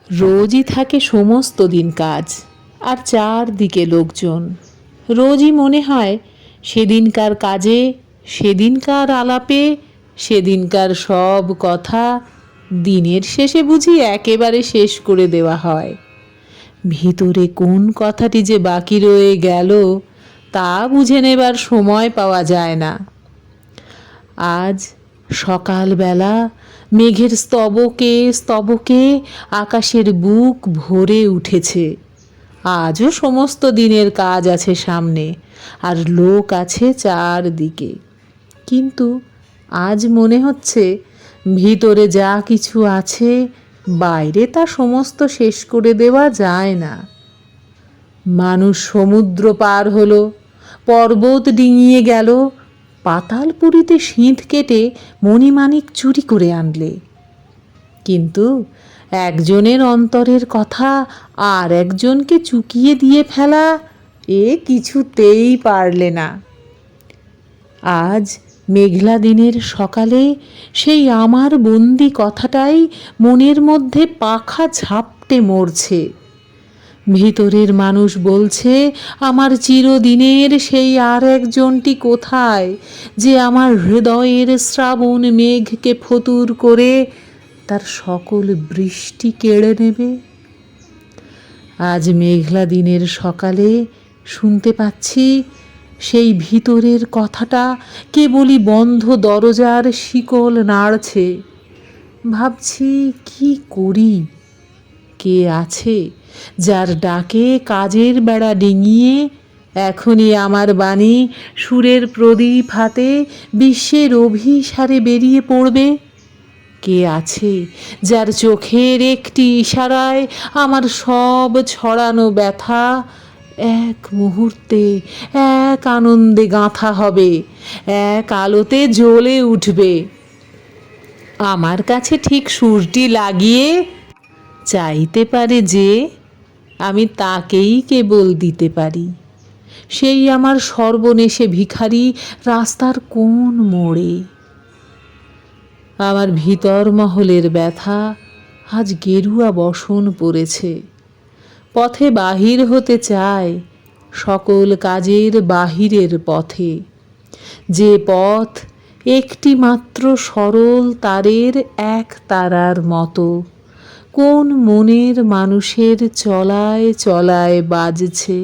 রোজই থাকে সমস্ত দিন কাজ, আর চারদিকে লোকজন। রোজই মনে হয় সেদিনকার কাজে, সেদিনকার আলাপে, সেদিনকার সব কথা দিনের শেষে বুঝি একেবারে শেষ করে দেওয়া হয়। ভিতরে কোন কথাটি যে বাকি রয়ে গেল তা বুঝে নেবার সময় পাওয়া যায় না। আজ সকালবেলা মেঘের স্তবকে স্তবকে আকাশের বুক ভরে উঠেছে। আজও সমস্ত দিনের কাজ আছে সামনে, আর লোক আছে চারদিকে। কিন্তু আজ মনে হচ্ছে ভিতরে যা কিছু আছে বাইরে তা সমস্ত শেষ করে দেওয়া যায় না। মানুষ সমুদ্র পার হলো, পর্বত ডিঙিয়ে গেল, পাতালপুরীতে সিঁধ কেটে মণিমাণিক চুরি করে আনলে। কিন্তু একজনের অন্তরের কথা আর একজনকে চুকিয়ে দিয়ে ফেলা এ কিছুতেই পারলে না। আজ মেঘলা দিনের সকালে সেই আমার বন্দি কথাটাই মনের মধ্যে পাখা ঝাপটে মরছে। ভিতরের মানুষ বলছে, আমার চিরদিনের সেই আর একজনটি কোথায়, যে আমার হৃদয়ের শ্রাবণ মেঘকে ফতুর করে তার সকল বৃষ্টি কেড়ে নেবে। আজ মেঘলা দিনের সকালে শুনতে পাচ্ছি সেই ভিতরের কথাটা কেবলই বন্ধ দরজার শিকল নাড়ছে। ভাবছি কি করি? কে আছে যার ডাকে কাজের বেড়া ডিঙিয়ে এখনই আমার বাণী সুরের প্রদীপ হাতে বিশ্বের অভিসারে বেরিয়ে পড়বে? কে আছে যার চোখের একটি ইশারায় আমার সব ছড়ানো ব্যথা এক মুহূর্তে এক আনন্দে গাঁথা হবে, এক আলোতে জ্বলে উঠবে? আমার কাছে ঠিক সুরটি লাগিয়ে চাইতে পারে যে, আমি তাকেই কেবল দিতে পারি। সেই আমার সর্বনেশে ভিখারি রাস্তার কোন মোড়ে। আমার ভিতর মহলের ব্যথা আজ গেরুয়া বসন পড়েছে। পথে বাহির হতে চায়, সকল কাজের বাহিরের পথে, যে পথ একটি মাত্র সরল তারের এক তারার মতো কোন মনের মানুষের চলায় চলায় বাজছে।